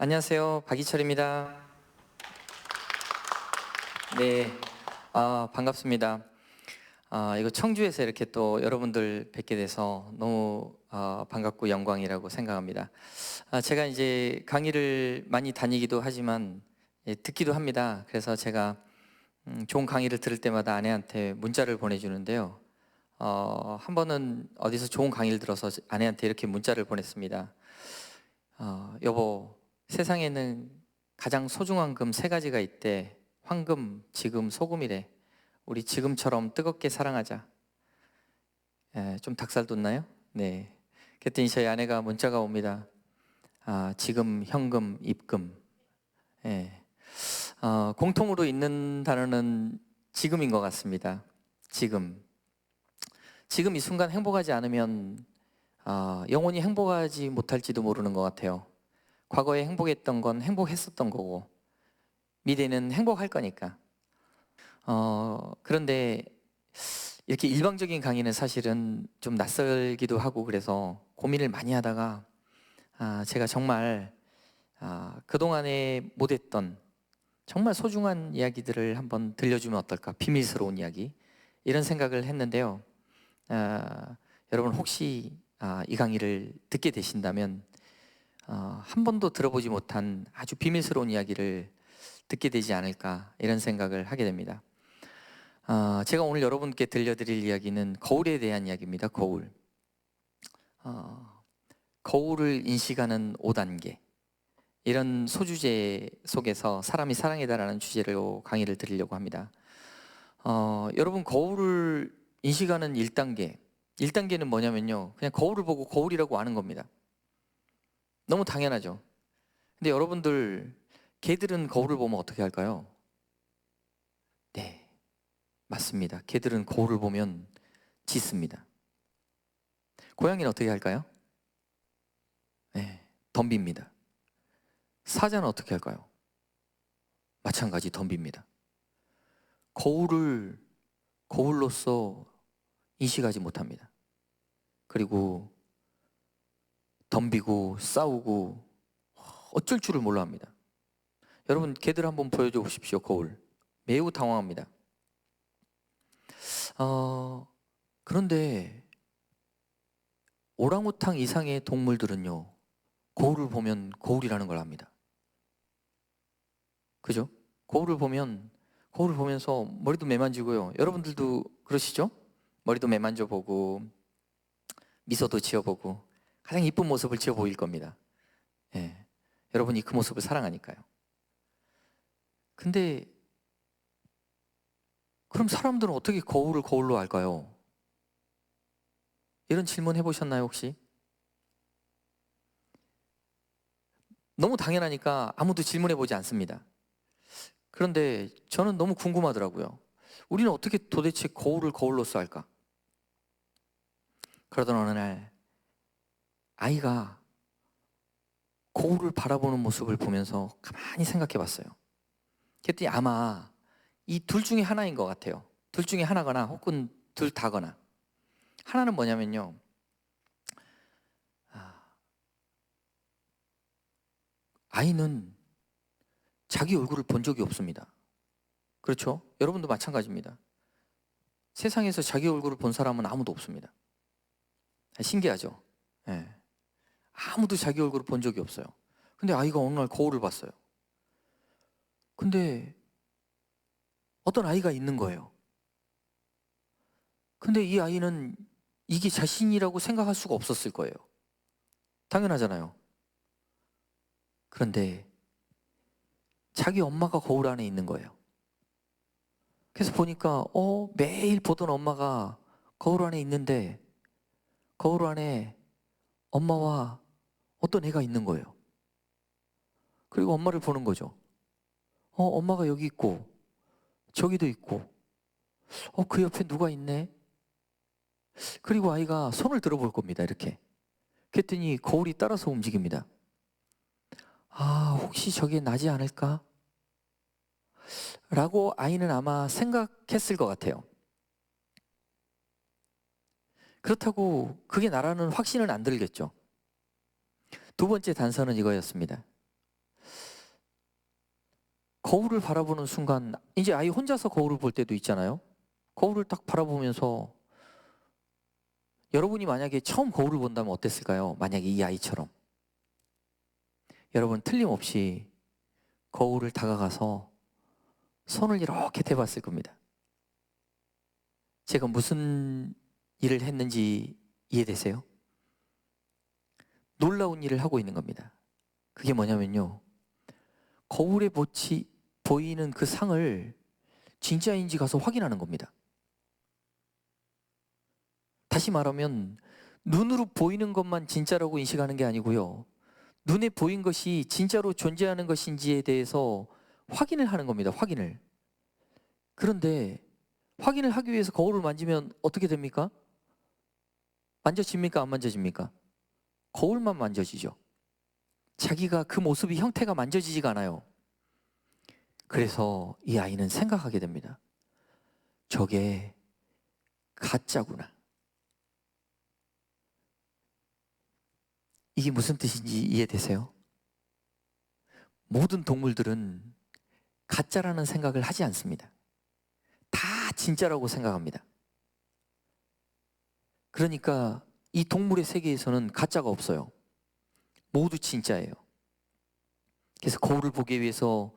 안녕하세요. 박이철입니다. 네, 반갑습니다. 이거 청주에서 이렇게 또 여러분들 뵙게 돼서 너무 반갑고 영광이라고 생각합니다. 제가 이제 강의를 많이 다니기도 하지만 듣기도 합니다. 그래서 제가 좋은 강의를 들을 때마다 아내한테 문자를 보내주는데요. 한 번은 어디서 좋은 강의를 들어서 아내한테 이렇게 문자를 보냈습니다. 여보, 세상에는 가장 소중한 금 세 가지가 있대. 황금, 지금, 소금이래. 우리 지금처럼 뜨겁게 사랑하자. 좀 닭살 돋나요? 네. 그랬더니 저희 아내가 문자가 옵니다. 지금, 현금, 입금. 예. 공통으로 있는 단어는 지금인 것 같습니다. 지금. 지금 이 순간 행복하지 않으면 영원히 행복하지 못할지도 모르는 것 같아요. 과거에 행복했던 건 행복했었던 거고 미래는 행복할 거니까. 그런데 이렇게 일방적인 강의는 사실은 좀 낯설기도 하고 그래서 고민을 많이 하다가 제가 정말 그동안에 못했던 정말 소중한 이야기들을 한번 들려주면 어떨까, 비밀스러운 이야기, 이런 생각을 했는데요. 여러분 혹시 이 강의를 듣게 되신다면 한 번도 들어보지 못한 아주 비밀스러운 이야기를 듣게 되지 않을까, 이런 생각을 하게 됩니다. 제가 오늘 여러분께 들려드릴 이야기는 거울에 대한 이야기입니다. 거울. 거울을 인식하는 5단계, 이런 소주제 속에서 사람이 사랑이다라는 주제로 강의를 드리려고 합니다. 여러분, 거울을 인식하는 1단계는 뭐냐면요, 그냥 거울을 보고 거울이라고 아는 겁니다. 너무 당연하죠. 근데 여러분들, 개들은 거울을 보면 어떻게 할까요? 네, 맞습니다. 개들은 거울을 보면 짖습니다. 고양이는 어떻게 할까요? 네, 덤빕니다. 사자는 어떻게 할까요? 마찬가지 덤빕니다. 거울을 거울로서 인식하지 못합니다. 그리고 덤비고 싸우고 어쩔 줄을 몰라 합니다. 여러분, 개들 한번 보여줘 보십시오. 거울. 매우 당황합니다. 그런데 오랑우탕 이상의 동물들은요, 거울을 보면 거울이라는 걸 압니다. 그죠? 거울을 보면서 머리도 매만지고요. 여러분들도 그러시죠? 머리도 매만져보고 미소도 지어보고 가장 이쁜 모습을 지어 보일 겁니다. 예. 여러분이 그 모습을 사랑하니까요. 근데 그럼 사람들은 어떻게 거울을 거울로 알까요? 이런 질문 해보셨나요, 혹시? 너무 당연하니까 아무도 질문해보지 않습니다. 그런데 저는 너무 궁금하더라고요. 우리는 어떻게 도대체 거울을 거울로써 알까? 그러던 어느 날 아이가 거울을 바라보는 모습을 보면서 가만히 생각해 봤어요. 그랬더니 아마 이 둘 중에 하나인 것 같아요. 둘 중에 하나거나 혹은 둘 다거나. 하나는 뭐냐면요, 아이는 자기 얼굴을 본 적이 없습니다. 그렇죠? 여러분도 마찬가지입니다. 세상에서 자기 얼굴을 본 사람은 아무도 없습니다. 신기하죠? 예. 아무도 자기 얼굴을 본 적이 없어요. 근데 아이가 어느 날 거울을 봤어요. 근데 어떤 아이가 있는 거예요. 근데 이 아이는 이게 자신이라고 생각할 수가 없었을 거예요. 당연하잖아요. 그런데 자기 엄마가 거울 안에 있는 거예요. 그래서 보니까 매일 보던 엄마가 거울 안에 있는데 거울 안에 엄마와 어떤 애가 있는 거예요. 그리고 엄마를 보는 거죠. 엄마가 여기 있고 저기도 있고 그 옆에 누가 있네. 그리고 아이가 손을 들어볼 겁니다. 이렇게. 그랬더니 거울이 따라서 움직입니다. 혹시 저게 나지 않을까? 라고 아이는 아마 생각했을 것 같아요. 그렇다고 그게 나라는 확신은 안 들겠죠. 두 번째 단서는 이거였습니다. 거울을 바라보는 순간 이제 아이 혼자서 거울을 볼 때도 있잖아요. 거울을 딱 바라보면서 여러분이 만약에 처음 거울을 본다면 어땠을까요? 만약에 이 아이처럼. 여러분 틀림없이 거울을 다가가서 손을 이렇게 대봤을 겁니다. 제가 무슨 일을 했는지 이해되세요? 놀라운 일을 하고 있는 겁니다. 그게 뭐냐면요, 거울에 보이는 그 상을 진짜인지 가서 확인하는 겁니다. 다시 말하면 눈으로 보이는 것만 진짜라고 인식하는 게 아니고요, 눈에 보인 것이 진짜로 존재하는 것인지에 대해서 확인을 하는 겁니다. 확인을. 그런데 확인을 하기 위해서 거울을 만지면 어떻게 됩니까? 만져집니까? 안 만져집니까? 거울만 만져지죠. 자기가 그 모습이, 형태가 만져지지가 않아요. 그래서 이 아이는 생각하게 됩니다. 저게 가짜구나. 이게 무슨 뜻인지 이해되세요? 모든 동물들은 가짜라는 생각을 하지 않습니다. 다 진짜라고 생각합니다. 그러니까 이 동물의 세계에서는 가짜가 없어요. 모두 진짜예요. 그래서 거울을 보기 위해서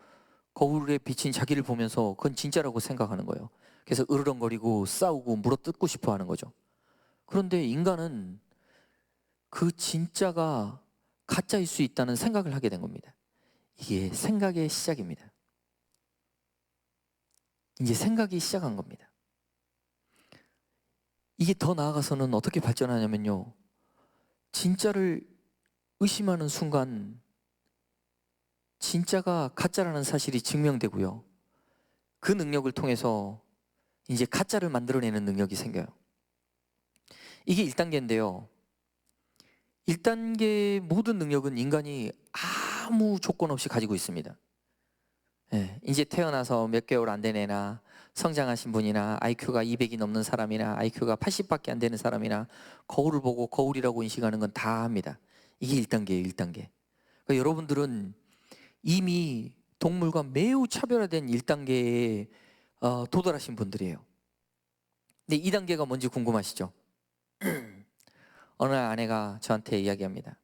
거울에 비친 자기를 보면서 그건 진짜라고 생각하는 거예요. 그래서 으르렁거리고 싸우고 물어뜯고 싶어 하는 거죠. 그런데 인간은 그 진짜가 가짜일 수 있다는 생각을 하게 된 겁니다. 이게 생각의 시작입니다. 이제 생각이 시작한 겁니다. 이게 더 나아가서는 어떻게 발전하냐면요, 진짜를 의심하는 순간 진짜가 가짜라는 사실이 증명되고요, 그 능력을 통해서 이제 가짜를 만들어내는 능력이 생겨요. 이게 1단계인데요 1단계의 모든 능력은 인간이 아무 조건 없이 가지고 있습니다. 이제 태어나서 몇 개월 안 된 애나 성장하신 분이나 IQ가 200이 넘는 사람이나 IQ가 80밖에 안 되는 사람이나 거울을 보고 거울이라고 인식하는 건 다 합니다. 이게 1단계예요. 1단계. 그러니까 여러분들은 이미 동물과 매우 차별화된 1단계에 도달하신 분들이에요. 근데 2단계가 뭔지 궁금하시죠? 어느 날 아내가 저한테 이야기합니다.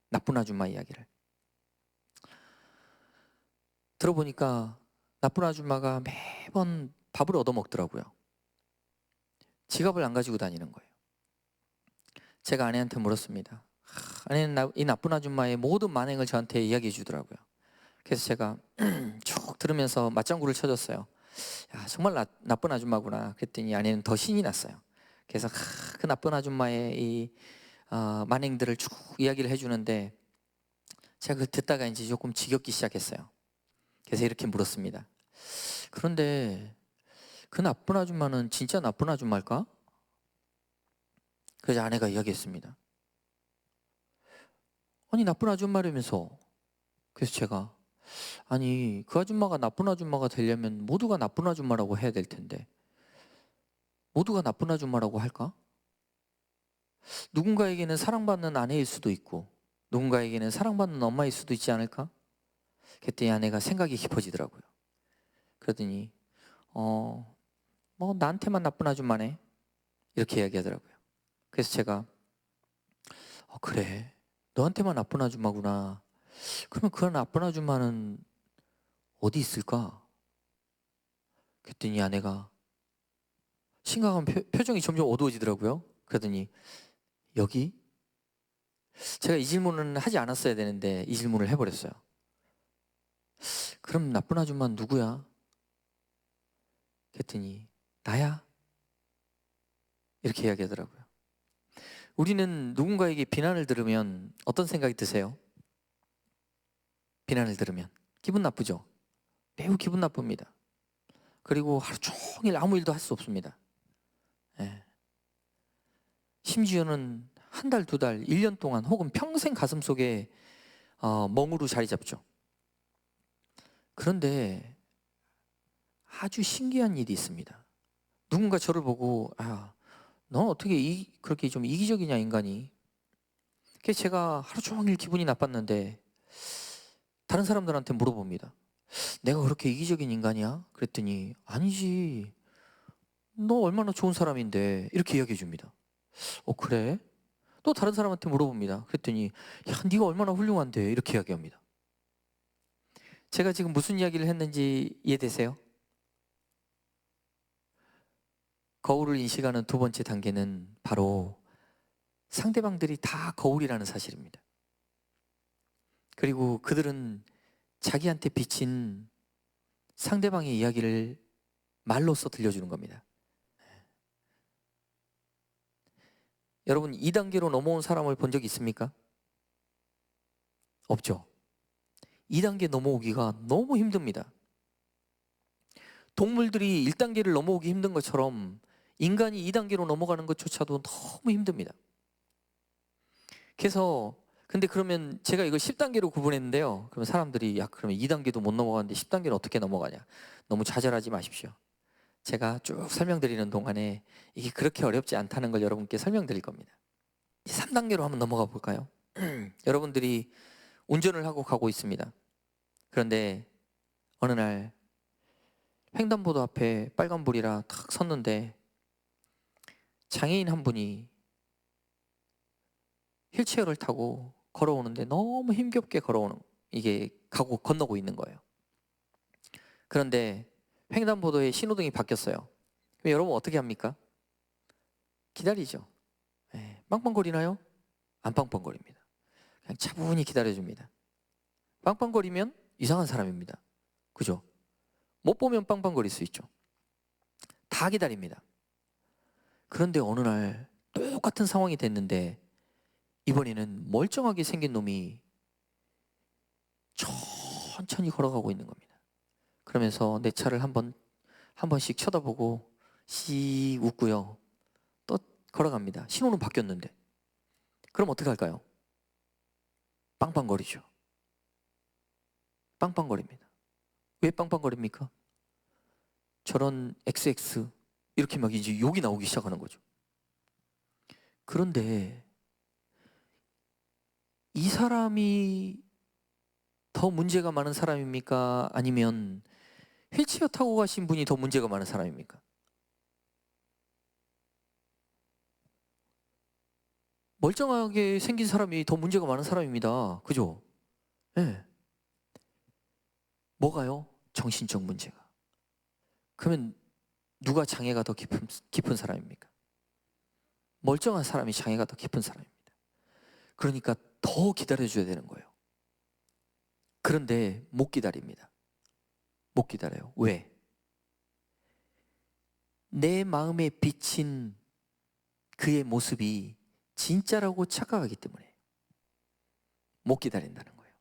나쁜 아줌마 이야기를. 들어보니까 나쁜 아줌마가 매번 밥을 얻어먹더라고요. 지갑을 안 가지고 다니는 거예요. 제가 아내한테 물었습니다. 아내는 이 나쁜 아줌마의 모든 만행을 저한테 이야기해 주더라고요. 그래서 제가 쭉 들으면서 맞장구를 쳐줬어요. 야, 정말 나쁜 아줌마구나. 그랬더니 아내는 더 신이 났어요. 그래서 그 나쁜 아줌마의 이 만행들을 쭉 이야기를 해주는데 제가 그걸 듣다가 이제 조금 지겹기 시작했어요. 그래서 이렇게 물었습니다. 그런데 그 나쁜 아줌마는 진짜 나쁜 아줌마일까? 그래서 아내가 이야기했습니다. 아니 나쁜 아줌마라면서. 그래서 제가 아니 그 아줌마가 나쁜 아줌마가 되려면 모두가 나쁜 아줌마라고 해야 될 텐데 모두가 나쁜 아줌마라고 할까? 누군가에게는 사랑받는 아내일 수도 있고 누군가에게는 사랑받는 엄마일 수도 있지 않을까? 그랬더니 아내가 생각이 깊어지더라고요. 그러더니 뭐 나한테만 나쁜 아줌마네 이렇게 이야기하더라고요. 그래서 제가 그래 너한테만 나쁜 아줌마구나. 그러면 그 나쁜 아줌마는 어디 있을까? 그랬더니 아내가 심각한 표정이 점점 어두워지더라고요. 그러더니 여기? 제가 이 질문은 하지 않았어야 되는데 이 질문을 해버렸어요. 그럼 나쁜 아줌마는 누구야? 그랬더니 나야? 이렇게 이야기하더라고요. 우리는 누군가에게 비난을 들으면 어떤 생각이 드세요? 비난을 들으면 기분 나쁘죠? 매우 기분 나쁩니다. 그리고 하루 종일 아무 일도 할 수 없습니다. 심지어는 한 달, 두 달, 1년 동안 혹은 평생 가슴속에 멍으로 자리 잡죠. 그런데 아주 신기한 일이 있습니다. 누군가 저를 보고 넌 어떻게 그렇게 좀 이기적이냐 인간이. 그래서 제가 하루 종일 기분이 나빴는데 다른 사람들한테 물어봅니다. 내가 그렇게 이기적인 인간이야? 그랬더니 아니지. 너 얼마나 좋은 사람인데 이렇게 이야기해 줍니다. 그래? 또 다른 사람한테 물어봅니다. 그랬더니 야, 네가 얼마나 훌륭한데 이렇게 이야기합니다. 제가 지금 무슨 이야기를 했는지 이해되세요? 거울을 인식하는 두 번째 단계는 바로 상대방들이 다 거울이라는 사실입니다. 그리고 그들은 자기한테 비친 상대방의 이야기를 말로써 들려주는 겁니다. 여러분 2단계로 넘어온 사람을 본 적 있습니까? 없죠. 2단계 넘어오기가 너무 힘듭니다. 동물들이 1단계를 넘어오기 힘든 것처럼 인간이 2단계로 넘어가는 것조차도 너무 힘듭니다. 그래서 근데 그러면 제가 이걸 10단계로 구분했는데요. 그러면 사람들이 야 그러면 2단계도 못 넘어가는데 10단계는 어떻게 넘어가냐. 너무 좌절하지 마십시오. 제가 쭉 설명드리는 동안에 이게 그렇게 어렵지 않다는 걸 여러분께 설명드릴 겁니다. 3단계로 한번 넘어가 볼까요? 여러분들이 운전을 하고 가고 있습니다. 그런데 어느 날 횡단보도 앞에 빨간불이라 탁 섰는데 장애인 한 분이 휠체어를 타고 걸어오는데 너무 힘겹게 걸어오는 이게 가고 건너고 있는 거예요. 그런데 횡단보도에 신호등이 바뀌었어요. 그럼 여러분 어떻게 합니까? 기다리죠. 빵빵거리나요? 안 빵빵거립니다. 그냥 차분히 기다려줍니다. 빵빵거리면 이상한 사람입니다. 그죠? 못 보면 빵빵거릴 수 있죠. 다 기다립니다. 그런데 어느 날 똑같은 상황이 됐는데 이번에는 멀쩡하게 생긴 놈이 천천히 걸어가고 있는 겁니다. 그러면서 내 차를 한 번씩 쳐다보고 씩 웃고요. 또 걸어갑니다. 신호는 바뀌었는데. 그럼 어떻게 할까요? 빵빵거리죠. 빵빵거립니다. 왜 빵빵거립니까? 저런 XX 이렇게 막 이제 욕이 나오기 시작하는 거죠. 그런데 이 사람이 더 문제가 많은 사람입니까? 아니면 휠체어 타고 가신 분이 더 문제가 많은 사람입니까? 멀쩡하게 생긴 사람이 더 문제가 많은 사람입니다. 그죠? 네. 뭐가요? 정신적 문제가. 그러면 누가 장애가 더 깊은 사람입니까? 멀쩡한 사람이 장애가 더 깊은 사람입니다. 그러니까 더 기다려줘야 되는 거예요. 그런데 못 기다립니다. 못 기다려요. 왜? 내 마음에 비친 그의 모습이 진짜라고 착각하기 때문에 못 기다린다는 거예요.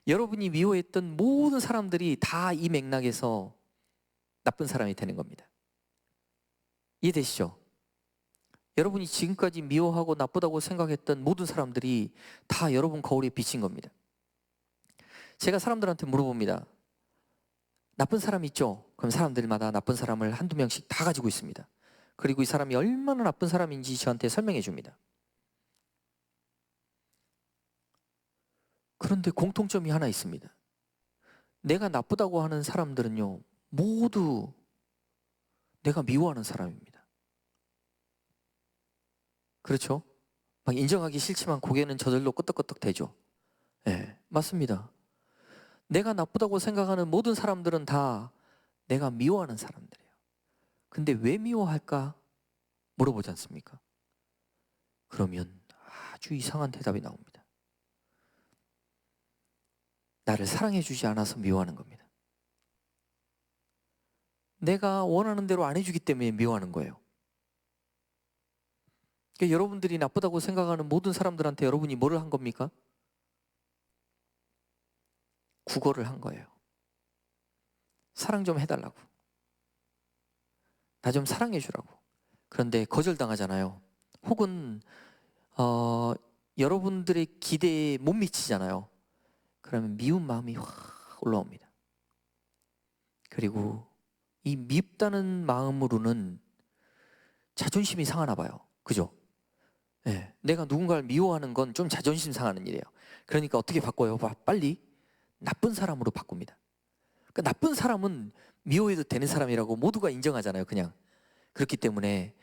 여러분이 미워했던 모든 사람들이 다 이 맥락에서 나쁜 사람이 되는 겁니다. 이해되시죠? 여러분이 지금까지 미워하고 나쁘다고 생각했던 모든 사람들이 다 여러분 거울에 비친 겁니다. 제가 사람들한테 물어봅니다. 나쁜 사람 있죠? 그럼 사람들마다 나쁜 사람을 한두 명씩 다 가지고 있습니다. 그리고 이 사람이 얼마나 나쁜 사람인지 저한테 설명해 줍니다. 그런데 공통점이 하나 있습니다. 내가 나쁘다고 하는 사람들은요, 모두 내가 미워하는 사람입니다. 그렇죠? 막 인정하기 싫지만 고개는 저절로 끄덕끄덕 대죠. 네, 맞습니다. 내가 나쁘다고 생각하는 모든 사람들은 다 내가 미워하는 사람들이에요. 근데 왜 미워할까? 물어보지 않습니까? 그러면 아주 이상한 대답이 나옵니다. 나를 사랑해주지 않아서 미워하는 겁니다. 내가 원하는 대로 안 해주기 때문에 미워하는 거예요. 그러니까 여러분들이 나쁘다고 생각하는 모든 사람들한테 여러분이 뭐를 한 겁니까? 구걸을 한 거예요. 사랑 좀 해달라고. 나 좀 사랑해주라고. 그런데 거절당하잖아요. 혹은 여러분들의 기대에 못 미치잖아요. 그러면 미운 마음이 확 올라옵니다. 그리고 이 밉다는 마음으로는 자존심이 상하나 봐요. 그죠? 네. 내가 누군가를 미워하는 건 좀 자존심 상하는 일이에요. 그러니까 어떻게 바꿔요? 빨리 나쁜 사람으로 바꿉니다. 그 나쁜 사람은 미워해도 되는 사람이라고 모두가 인정하잖아요. 그냥. 그렇기 때문에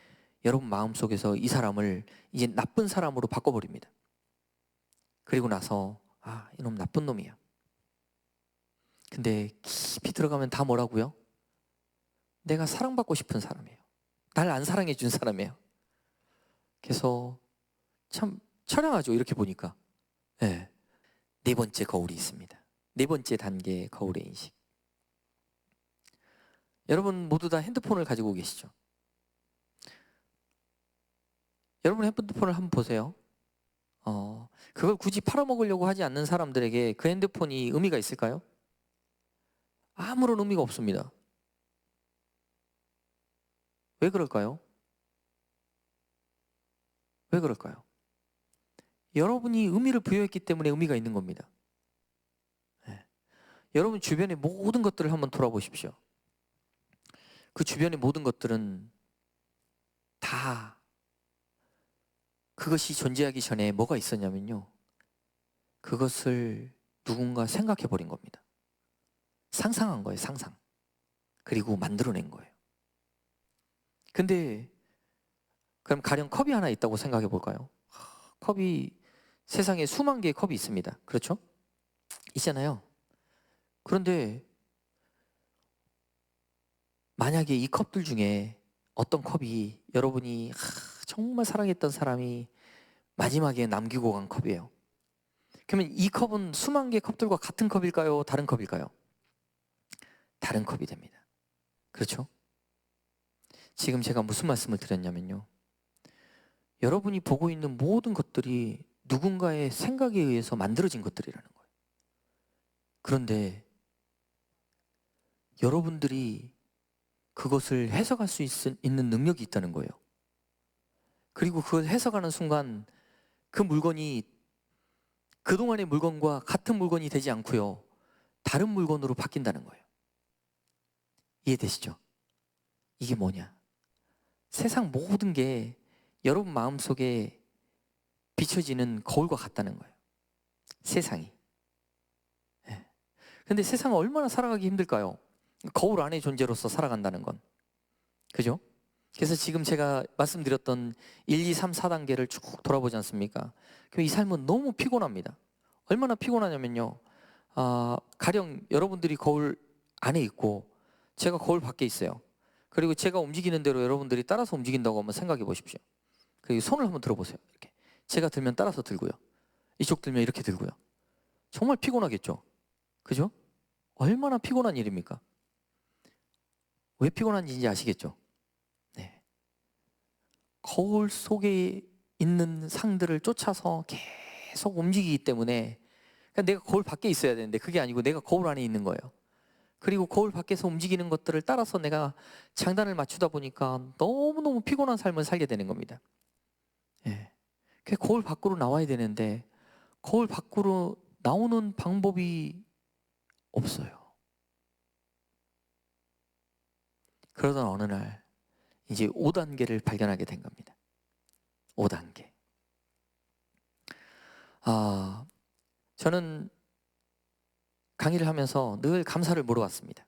여러분 마음속에서 이 사람을 이제 나쁜 사람으로 바꿔버립니다. 그리고 나서 이놈 나쁜 놈이야. 근데 깊이 들어가면 다 뭐라고요? 내가 사랑받고 싶은 사람이에요. 날 안 사랑해 준 사람이에요. 그래서 참 처량하죠. 이렇게 보니까. 네. 네 번째 거울이 있습니다. 네 번째 단계의 거울의 인식. 여러분 모두 다 핸드폰을 가지고 계시죠? 여러분 핸드폰을 한번 보세요. 그걸 굳이 팔아먹으려고 하지 않는 사람들에게 그 핸드폰이 의미가 있을까요? 아무런 의미가 없습니다. 왜 그럴까요? 왜 그럴까요? 여러분이 의미를 부여했기 때문에 의미가 있는 겁니다. 네. 여러분 주변의 모든 것들을 한번 돌아보십시오. 그 주변의 모든 것들은 다 그것이 존재하기 전에 뭐가 있었냐면요. 그것을 누군가 생각해 버린 겁니다. 상상한 거예요, 상상. 그리고 만들어낸 거예요. 근데 그럼 가령 컵이 하나 있다고 생각해 볼까요? 컵이 세상에 수만 개의 컵이 있습니다. 그렇죠? 있잖아요. 그런데 만약에 이 컵들 중에 어떤 컵이 여러분이 정말 사랑했던 사람이 마지막에 남기고 간 컵이에요. 그러면 이 컵은 수만 개의 컵들과 같은 컵일까요? 다른 컵일까요? 다른 컵이 됩니다. 그렇죠? 지금 제가 무슨 말씀을 드렸냐면요. 여러분이 보고 있는 모든 것들이 누군가의 생각에 의해서 만들어진 것들이라는 거예요. 그런데 여러분들이 그것을 해석할 수 있는 능력이 있다는 거예요. 그리고 그걸 해석하는 순간 그 물건이 그동안의 물건과 같은 물건이 되지 않고요. 다른 물건으로 바뀐다는 거예요. 이해되시죠? 이게 뭐냐? 세상 모든 게 여러분 마음속에 비춰지는 거울과 같다는 거예요. 세상이. 근데 세상은 얼마나 살아가기 힘들까요? 거울 안의 존재로서 살아간다는 건. 그죠? 그래서 지금 제가 말씀드렸던 1, 2, 3, 4단계를 쭉 돌아보지 않습니까? 이 삶은 너무 피곤합니다. 얼마나 피곤하냐면요. 가령 여러분들이 거울 안에 있고 제가 거울 밖에 있어요. 그리고 제가 움직이는 대로 여러분들이 따라서 움직인다고 한번 생각해 보십시오. 그리고 손을 한번 들어보세요. 이렇게. 제가 들면 따라서 들고요. 이쪽 들면 이렇게 들고요. 정말 피곤하겠죠? 그죠? 얼마나 피곤한 일입니까? 왜 피곤한지 아시겠죠? 네. 거울 속에 있는 상들을 쫓아서 계속 움직이기 때문에 그러니까 내가 거울 밖에 있어야 되는데 그게 아니고 내가 거울 안에 있는 거예요. 그리고 거울 밖에서 움직이는 것들을 따라서 내가 장단을 맞추다 보니까 너무너무 피곤한 삶을 살게 되는 겁니다. 예. 거울 밖으로 나와야 되는데 거울 밖으로 나오는 방법이 없어요. 그러던 어느 날 이제 5단계를 발견하게 된 겁니다. 5단계. 저는 강의를 하면서 늘 감사를 물어왔습니다.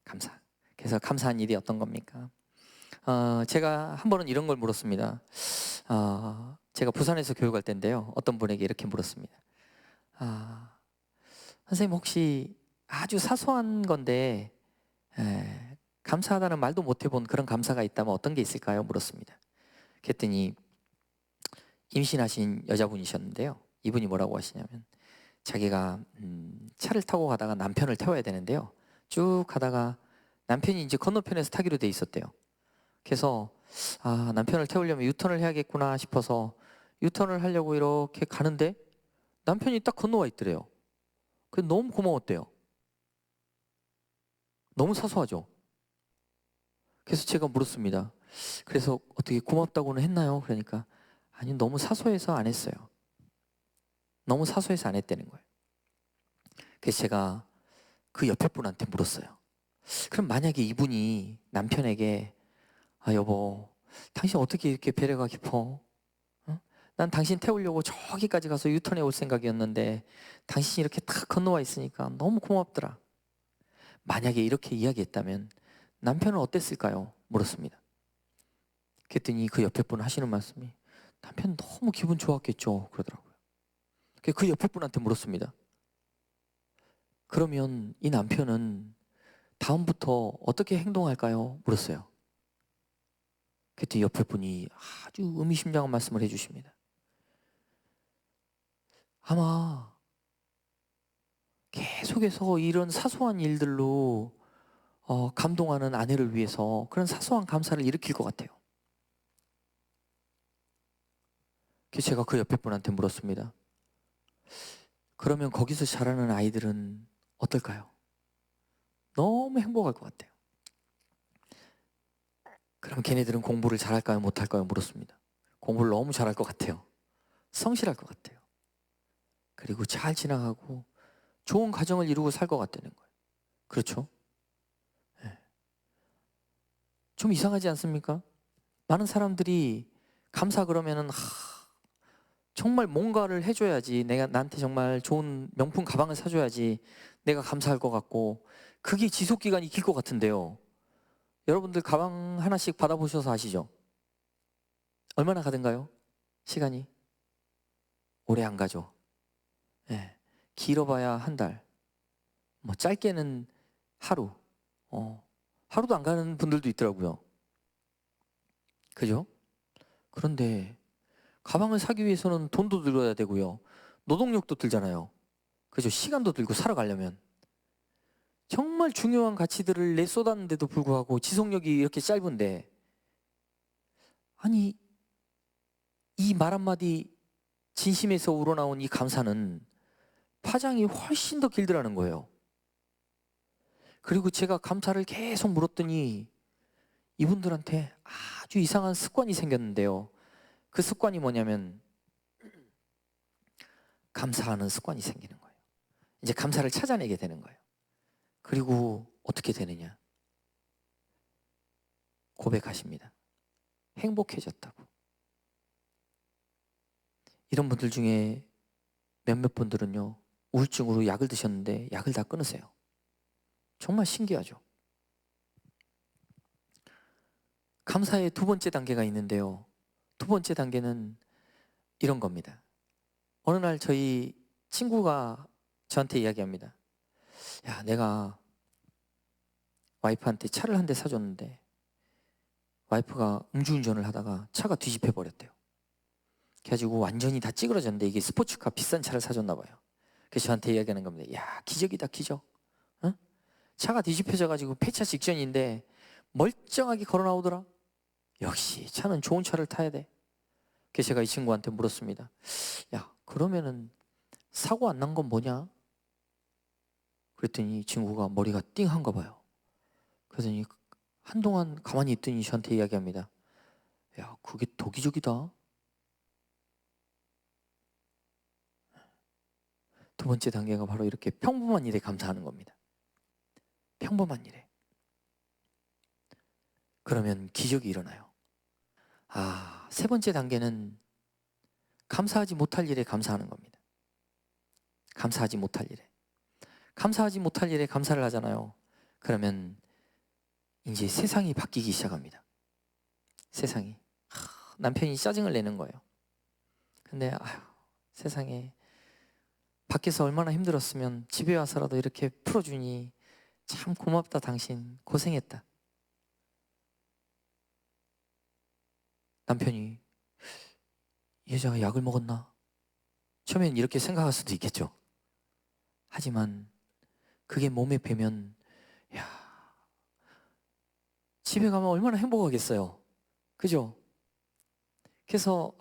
감사. 그래서 감사한 일이 어떤 겁니까? 제가 한 번은 이런 걸 물었습니다. 제가 부산에서 교육할 때인데요. 어떤 분에게 이렇게 물었습니다. 선생님 혹시 아주 사소한 건데 감사하다는 말도 못 해본 그런 감사가 있다면 어떤 게 있을까요? 물었습니다. 그랬더니 임신하신 여자분이셨는데요. 이분이 뭐라고 하시냐면 자기가 차를 타고 가다가 남편을 태워야 되는데요. 쭉 가다가 남편이 이제 건너편에서 타기로 돼 있었대요. 그래서 남편을 태우려면 유턴을 해야겠구나 싶어서 유턴을 하려고 이렇게 가는데 남편이 딱 건너와 있더래요. 그래서 너무 고마웠대요. 너무 사소하죠. 그래서 제가 물었습니다. 그래서 어떻게 고맙다고는 했나요? 그러니까 아니 너무 사소해서 안 했어요. 너무 사소해서 안 했다는 거예요. 그래서 제가 그 옆에 분한테 물었어요. 그럼 만약에 이분이 남편에게 여보 당신 어떻게 이렇게 배려가 깊어? 난 당신 태우려고 저기까지 가서 유턴해 올 생각이었는데 당신이 이렇게 탁 건너와 있으니까 너무 고맙더라. 만약에 이렇게 이야기했다면 남편은 어땠을까요? 물었습니다. 그랬더니 그 옆에 분 하시는 말씀이 남편 너무 기분 좋았겠죠. 그러더라고요. 그 옆에 분한테 물었습니다. 그러면 이 남편은 다음부터 어떻게 행동할까요? 물었어요. 그때 옆에 분이 아주 의미심장한 말씀을 해주십니다. 아마 계속해서 이런 사소한 일들로 감동하는 아내를 위해서 그런 사소한 감사를 일으킬 것 같아요. 그래서 제가 그 옆에 분한테 물었습니다. 그러면 거기서 자라는 아이들은 어떨까요? 너무 행복할 것 같아요. 그럼 걔네들은 공부를 잘할까요? 못할까요? 물었습니다. 공부를 너무 잘할 것 같아요. 성실할 것 같아요. 그리고 잘 지나가고 좋은 가정을 이루고 살 것 같다는 거예요. 그렇죠? 네. 좀 이상하지 않습니까? 많은 사람들이 감사 그러면은 정말 뭔가를 해줘야지, 내가 나한테 정말 좋은 명품 가방을 사줘야지 내가 감사할 것 같고, 그게 지속기간이 길 것 같은데요. 여러분들 가방 하나씩 받아보셔서 아시죠? 얼마나 가든가요? 시간이? 오래 안 가죠. 네. 길어봐야 한 달, 뭐 짧게는 하루, 하루도 안 가는 분들도 있더라고요. 그죠? 그런데 가방을 사기 위해서는 돈도 들어야 되고요. 노동력도 들잖아요. 그죠? 시간도 들고 살아가려면. 정말 중요한 가치들을 내쏟았는데도 불구하고 지속력이 이렇게 짧은데, 아니, 이 말 한마디 진심에서 우러나온 이 감사는 파장이 훨씬 더 길더라는 거예요. 그리고 제가 감사를 계속 물었더니 이분들한테 아주 이상한 습관이 생겼는데요. 그 습관이 뭐냐면 감사하는 습관이 생기는 거예요. 이제 감사를 찾아내게 되는 거예요. 그리고 어떻게 되느냐? 고백하십니다. 행복해졌다고. 이런 분들 중에 몇몇 분들은요, 우울증으로 약을 드셨는데 약을 다 끊으세요. 정말 신기하죠. 감사의 두 번째 단계가 있는데요. 두 번째 단계는 이런 겁니다. 어느 날 저희 친구가 저한테 이야기합니다. 야, 내가 와이프한테 차를 한 대 사줬는데 와이프가 음주운전을 하다가 차가 뒤집혀 버렸대요. 그래가지고 완전히 다 찌그러졌는데, 이게 스포츠카 비싼 차를 사줬나 봐요. 그래서 저한테 이야기하는 겁니다. 야, 기적이다, 기적. 어? 차가 뒤집혀져가지고 폐차 직전인데 멀쩡하게 걸어 나오더라. 역시 차는 좋은 차를 타야 돼. 그래서 제가 이 친구한테 물었습니다. 야, 그러면은 사고 안 난 건 뭐냐? 그랬더니 이 친구가 머리가 띵한가 봐요. 그러더니 한동안 가만히 있더니 저한테 이야기합니다. 야, 그게 더 기적이다. 두 번째 단계가 바로 이렇게 평범한 일에 감사하는 겁니다. 평범한 일에. 그러면 기적이 일어나요. 세 번째 단계는 감사하지 못할 일에 감사하는 겁니다. 감사하지 못할 일에. 감사하지 못할 일에 감사를 하잖아요. 그러면 이제 세상이 바뀌기 시작합니다. 세상이. 남편이 짜증을 내는 거예요. 근데 세상에, 밖에서 얼마나 힘들었으면 집에 와서라도 이렇게 풀어주니 참 고맙다, 당신 고생했다. 남편이 이 여자가 약을 먹었나? 처음엔 이렇게 생각할 수도 있겠죠. 하지만 그게 몸에 배면, 야, 집에 가면 얼마나 행복하겠어요. 그죠? 그래서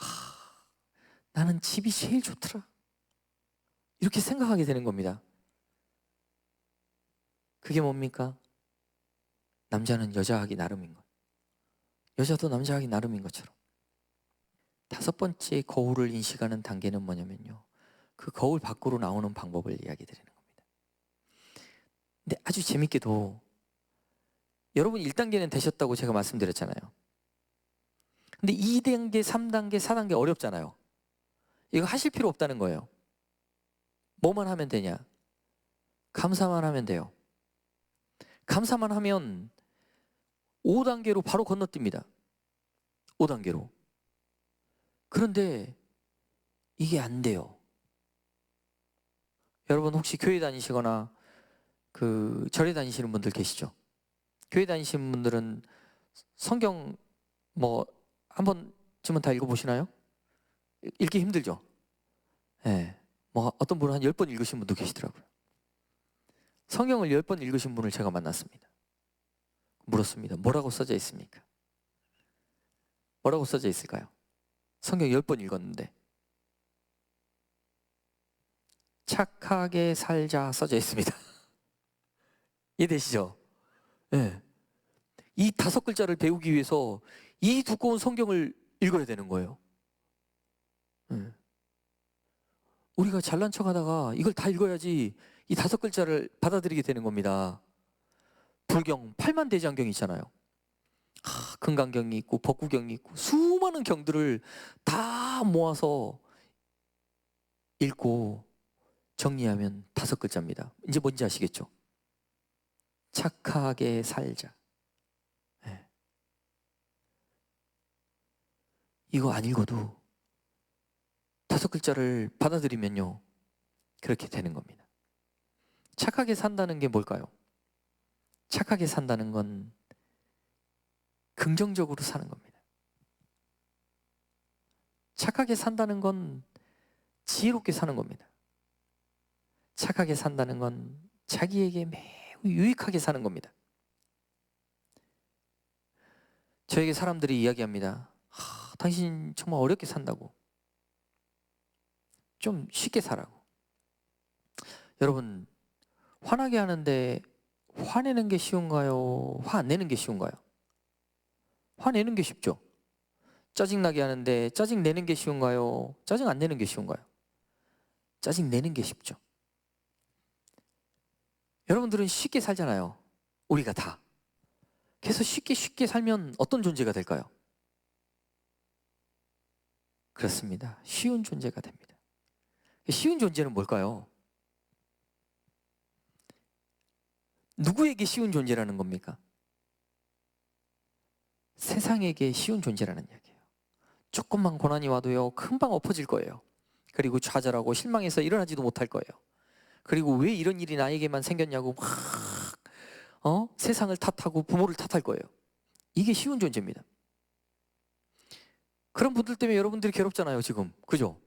나는 집이 제일 좋더라, 이렇게 생각하게 되는 겁니다. 그게 뭡니까? 남자는 여자하기 나름인 것, 여자도 남자하기 나름인 것처럼. 다섯 번째 거울을 인식하는 단계는 뭐냐면요, 그 거울 밖으로 나오는 방법을 이야기 드리는 겁니다. 근데 아주 재밌게도 여러분 1단계는 되셨다고 제가 말씀드렸잖아요. 근데 2단계, 3단계, 4단계 어렵잖아요. 이거 하실 필요 없다는 거예요. 뭐만 하면 되냐? 감사만 하면 돼요. 감사만 하면 5단계로 바로 건너뜁니다. 5단계로. 그런데 이게 안 돼요. 여러분 혹시 교회 다니시거나 절에 다니시는 분들 계시죠? 교회 다니시는 분들은 성경 뭐 한 번쯤은 다 읽어보시나요? 읽기 힘들죠? 네. 뭐 어떤 분은 한 10번 읽으신 분도 계시더라고요. 성경을 10번 읽으신 분을 제가 만났습니다. 물었습니다. 뭐라고 써져 있습니까? 뭐라고 써져 있을까요? 성경 10번 읽었는데 착하게 살자 써져 있습니다. 이해되시죠? 네. 이 5글자를 배우기 위해서 이 두꺼운 성경을 읽어야 되는 거예요. 네. 우리가 잘난 척하다가 이걸 다 읽어야지 이 5글자를 받아들이게 되는 겁니다. 불경 8만 대장경이 있잖아요. 금강경이 있고 법구경이 있고 수많은 경들을 다 모아서 읽고 정리하면 5글자입니다. 이제 뭔지 아시겠죠? 착하게 살자. 네. 이거 안 읽어도 5글자를 받아들이면요 그렇게 되는 겁니다. 착하게 산다는 게 뭘까요? 착하게 산다는 건 긍정적으로 사는 겁니다. 착하게 산다는 건 지혜롭게 사는 겁니다. 착하게 산다는 건 자기에게 매우 유익하게 사는 겁니다. 저에게 사람들이 이야기합니다. 당신 정말 어렵게 산다고. 좀 쉽게 살라고. 여러분, 화나게 하는데 화내는 게 쉬운가요? 화 안 내는 게 쉬운가요? 화내는 게 쉽죠. 짜증나게 하는데 짜증 내는 게 쉬운가요? 짜증 안 내는 게 쉬운가요? 짜증 내는 게 쉽죠. 여러분들은 쉽게 살잖아요. 우리가 다. 그래서 쉽게 살면 어떤 존재가 될까요? 그렇습니다. 쉬운 존재가 됩니다. 쉬운 존재는 뭘까요? 누구에게 쉬운 존재라는 겁니까? 세상에게 쉬운 존재라는 이야기예요. 조금만 고난이 와도요 금방 엎어질 거예요. 그리고 좌절하고 실망해서 일어나지도 못할 거예요. 그리고 왜 이런 일이 나에게만 생겼냐고 막 세상을 탓하고 부모를 탓할 거예요. 이게 쉬운 존재입니다. 그런 분들 때문에 여러분들이 괴롭잖아요 지금. 그죠?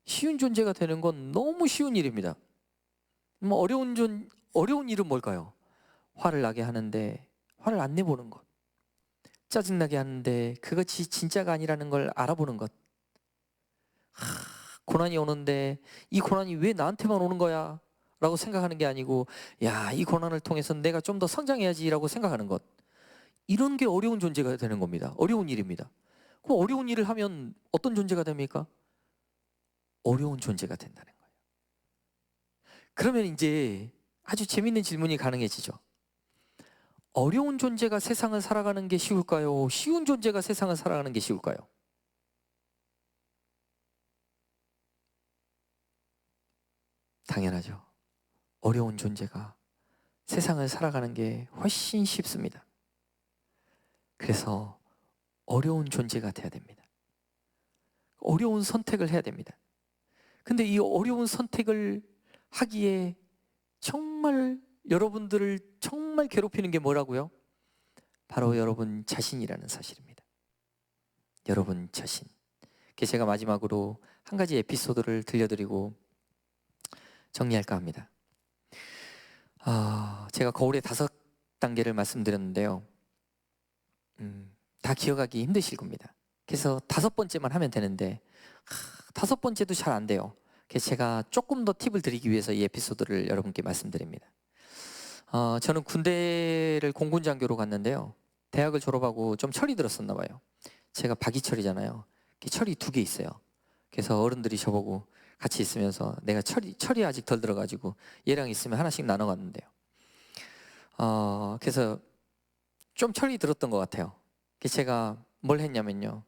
쉬운 존재가 되는 건 너무 쉬운 일입니다. 뭐 어려운 일은 뭘까요? 화를 나게 하는데 화를 안 내보는 것. 짜증나게 하는데 그것이 진짜가 아니라는 걸 알아보는 것. 고난이 오는데 이 고난이 왜 나한테만 오는 거야? 라고 생각하는 게 아니고 야, 이 고난을 통해서 내가 좀 더 성장해야지 라고 생각하는 것. 이런 게 어려운 존재가 되는 겁니다. 어려운 일입니다. 그럼 어려운 일을 하면 어떤 존재가 됩니까? 어려운 존재가 된다는 거예요. 그러면 이제 아주 재밌는 질문이 가능해지죠. 어려운 존재가 세상을 살아가는 게 쉬울까요? 쉬운 존재가 세상을 살아가는 게 쉬울까요? 당연하죠. 어려운 존재가 세상을 살아가는 게 훨씬 쉽습니다. 그래서 어려운 존재가 돼야 됩니다. 어려운 선택을 해야 됩니다. 근데 이 어려운 선택을 하기에 정말 여러분들을 정말 괴롭히는 게 뭐라고요? 바로 여러분 자신이라는 사실입니다. 여러분 자신. 그래서 제가 마지막으로 한 가지 에피소드를 들려드리고 정리할까 합니다. 제가 거울의 5단계를 말씀드렸는데요. 다 기억하기 힘드실 겁니다. 그래서 5번째만 하면 되는데 5번째도 잘 안 돼요. 그래서 제가 조금 더 팁을 드리기 위해서 이 에피소드를 여러분께 말씀드립니다. 저는 군대를 공군장교로 갔는데요. 대학을 졸업하고 좀 철이 들었었나 봐요. 제가 박이철이잖아요. 철이 2개 있어요. 그래서 어른들이 저보고 같이 있으면서 내가 철이 아직 덜 들어가지고 얘랑 있으면 하나씩 나눠 갔는데요. 그래서 좀 철이 들었던 것 같아요. 그래서 제가 뭘 했냐면요.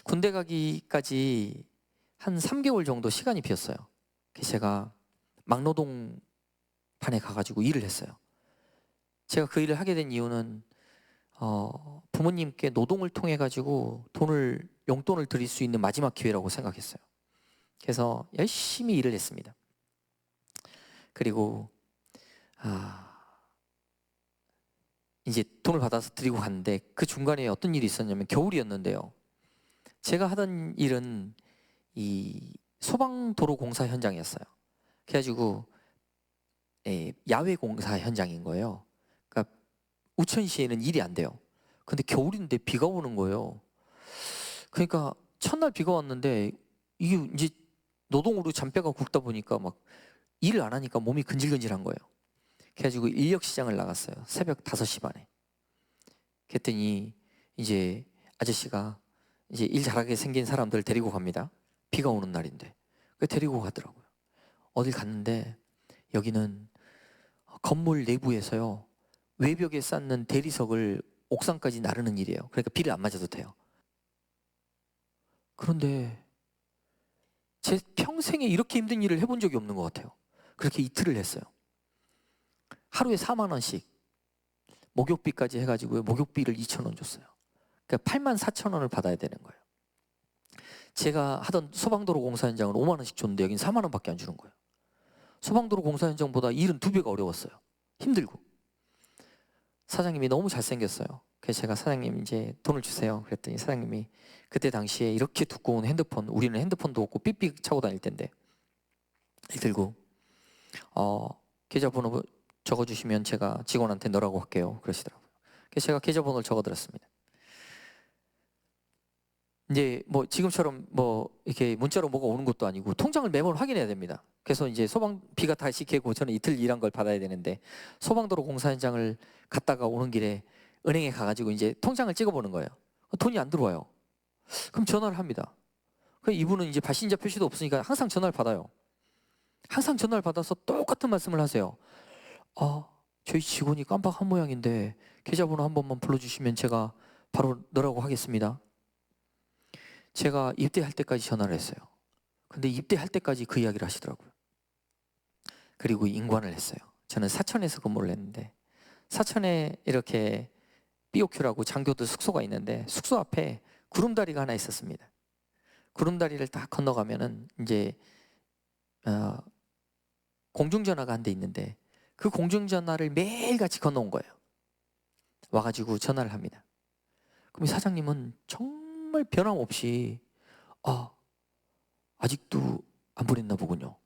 군대 가기까지 한 3개월 정도 시간이 비었어요. 그래서 제가 막노동판에 가가지고 일을 했어요. 제가 그 일을 하게 된 이유는 부모님께 노동을 통해 가지고 용돈을 드릴 수 있는 마지막 기회라고 생각했어요. 그래서 열심히 일을 했습니다. 그리고 이제 돈을 받아서 드리고 갔는데 그 중간에 어떤 일이 있었냐면 겨울이었는데요. 제가 하던 일은 이 소방도로 공사 현장이었어요. 그래가지고 야외 공사 현장인 거예요. 그러니까 우천시에는 일이 안 돼요. 근데 겨울인데 비가 오는 거예요. 그러니까 첫날 비가 왔는데 이게 이제 노동으로 잔뼈가 굵다 보니까 막 일을 안 하니까 몸이 근질근질한 거예요. 그래가지고 인력시장을 나갔어요. 새벽 5시 반에. 그랬더니 이제 아저씨가 이제 일 잘하게 생긴 사람들 데리고 갑니다. 비가 오는 날인데. 데리고 가더라고요. 어딜 갔는데 여기는 건물 내부에서요. 외벽에 쌓는 대리석을 옥상까지 나르는 일이에요. 그러니까 비를 안 맞아도 돼요. 그런데 제 평생에 이렇게 힘든 일을 해본 적이 없는 것 같아요. 그렇게 이틀을 했어요. 하루에 4만 원씩 목욕비까지 해가지고 목욕비를 2,000원 줬어요. 그러니까 8만 4천 원을 받아야 되는 거예요. 제가 하던 소방도로 공사 현장은 5만 원씩 줬는데 여긴 4만 원밖에 안 주는 거예요. 소방도로 공사 현장보다 일은 2배가 어려웠어요. 힘들고. 사장님이 너무 잘생겼어요. 그래서 제가 사장님 이제 돈을 주세요. 그랬더니 사장님이 그때 당시에 이렇게 두꺼운 핸드폰, 우리는 핸드폰도 없고 삑삑 차고 다닐 때인데 일 들고 계좌번호 적어주시면 제가 직원한테 넣으라고 할게요. 그러시더라고요. 그래서 제가 계좌번호를 적어드렸습니다. 이제 뭐 지금처럼 뭐 이렇게 문자로 뭐가 오는 것도 아니고 통장을 매번 확인해야 됩니다. 그래서 이제 비가 다시 개고 저는 이틀 일한 걸 받아야 되는데 소방도로 공사 현장을 갔다가 오는 길에 은행에 가가지고 이제 통장을 찍어보는 거예요. 돈이 안 들어와요. 그럼 전화를 합니다. 이분은 이제 발신자 표시도 없으니까 항상 전화를 받아요. 항상 전화를 받아서 똑같은 말씀을 하세요. 저희 직원이 깜빡한 모양인데 계좌번호 한 번만 불러주시면 제가 바로 넣으라고 하겠습니다. 제가 입대할 때까지 전화를 했어요. 근데 입대할 때까지 그 이야기를 하시더라고요. 그리고 인관을 했어요. 저는 사천에서 근무를 했는데 사천에 이렇게 BOQ라고 장교들 숙소가 있는데 숙소 앞에 구름다리가 하나 있었습니다. 구름다리를 딱 건너가면은 이제 공중전화가 한 대 있는데 그 공중전화를 매일같이 건너온 거예요. 와가지고 전화를 합니다. 그럼 사장님은 정말 변함없이 아직도 안 보냈나 보군요.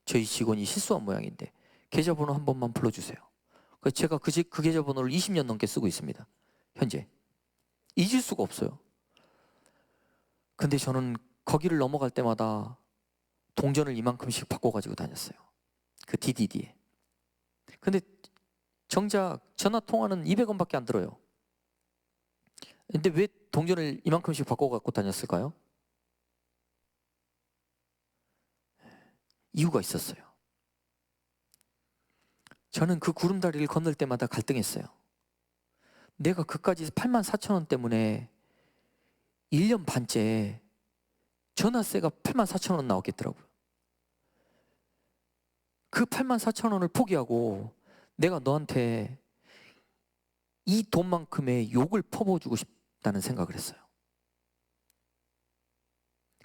저희 직원이 실수한 모양인데 계좌번호 한 번만 불러주세요. 제가 그 계좌번호를 20년 넘게 쓰고 있습니다. 현재 잊을 수가 없어요. 근데 저는 거기를 넘어갈 때마다 동전을 이만큼씩 바꿔가지고 다녔어요. 그 DDD에. 근데 정작 전화 통화는 200원밖에 안 들어요. 근데 왜 동전을 이만큼씩 바꿔갖고 다녔을까요? 이유가 있었어요. 저는 그 구름다리를 건널 때마다 갈등했어요. 내가 그까지 8만 4천 원 때문에 1년 반째 전화세가 8만 4천 원 나왔겠더라고요. 그 8만 4천 원을 포기하고 내가 너한테 이 돈만큼의 욕을 퍼부어주고 싶다는 생각을 했어요.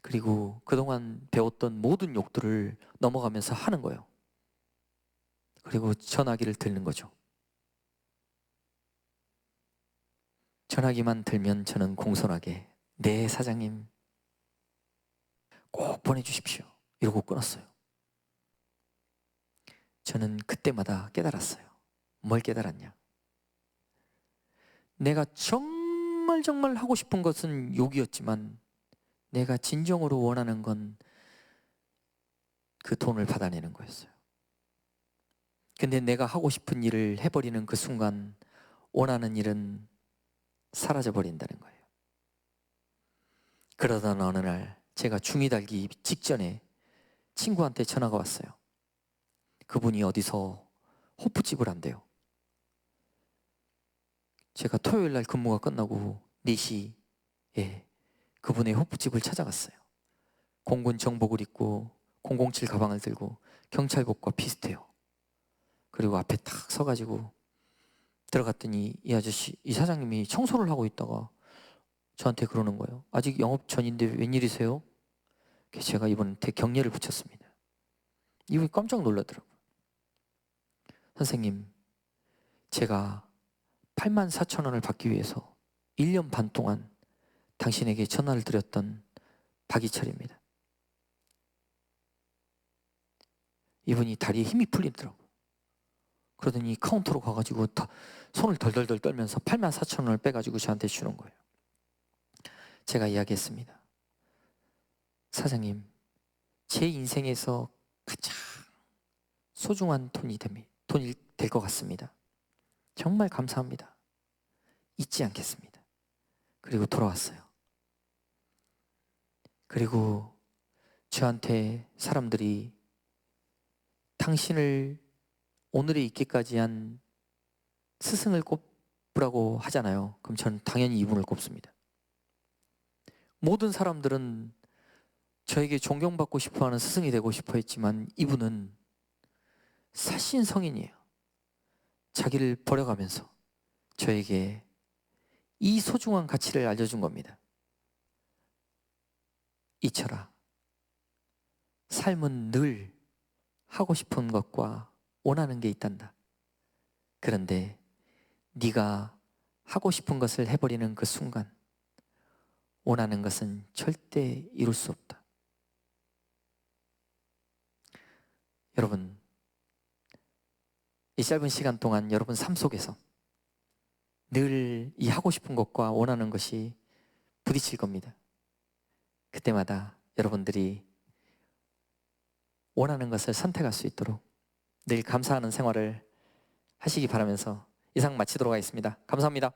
그리고 그동안 배웠던 모든 욕들을 넘어가면서 하는 거예요. 그리고 전화기를 들는 거죠. 전화기만 들면 저는 공손하게 네 사장님 꼭 보내주십시오 이러고 끊었어요. 저는 그때마다 깨달았어요. 뭘 깨달았냐? 내가 정말 하고 싶은 것은 욕이었지만 내가 진정으로 원하는 건 그 돈을 받아내는 거였어요. 근데 내가 하고 싶은 일을 해버리는 그 순간 원하는 일은 사라져버린다는 거예요. 그러던 어느 날 제가 중2 달기 직전에 친구한테 전화가 왔어요. 그분이 어디서 호프집을 한대요. 제가 토요일 날 근무가 끝나고 4시에 그분의 호프집을 찾아갔어요. 공군 정복을 입고 007 가방을 들고 경찰복과 비슷해요. 그리고 앞에 탁 서가지고 들어갔더니 이 아저씨, 이 사장님이 청소를 하고 있다가 저한테 그러는 거예요. 아직 영업 전인데 웬일이세요? 그래서 제가 이분한테 경례를 붙였습니다. 이분이 깜짝 놀라더라고요. 선생님, 제가 84,000원을 받기 위해서 1년 반 동안 당신에게 전화를 드렸던 박이철입니다. 이분이 다리에 힘이 풀리더라고요. 그러더니 카운터로 가가지고 손을 덜덜덜 떨면서 84,000원을 빼가지고 저한테 주는 거예요. 제가 이야기했습니다. 사장님, 제 인생에서 가장 소중한 돈이 될 것 같습니다. 정말 감사합니다. 잊지 않겠습니다. 그리고 돌아왔어요. 그리고 저한테 사람들이 당신을 오늘에 있기까지 한 스승을 꼽으라고 하잖아요. 그럼 저는 당연히 이분을 꼽습니다. 모든 사람들은 저에게 존경받고 싶어하는 스승이 되고 싶어 했지만 이분은 사신 성인이에요. 자기를 버려가면서 저에게 이 소중한 가치를 알려준 겁니다. 이철아, 삶은 늘 하고 싶은 것과 원하는 게 있단다. 그런데 네가 하고 싶은 것을 해버리는 그 순간 원하는 것은 절대 이룰 수 없다. 여러분, 이 짧은 시간 동안 여러분 삶 속에서 늘 이 하고 싶은 것과 원하는 것이 부딪힐 겁니다. 그때마다 여러분들이 원하는 것을 선택할 수 있도록 늘 감사하는 생활을 하시기 바라면서 이상 마치도록 하겠습니다. 감사합니다.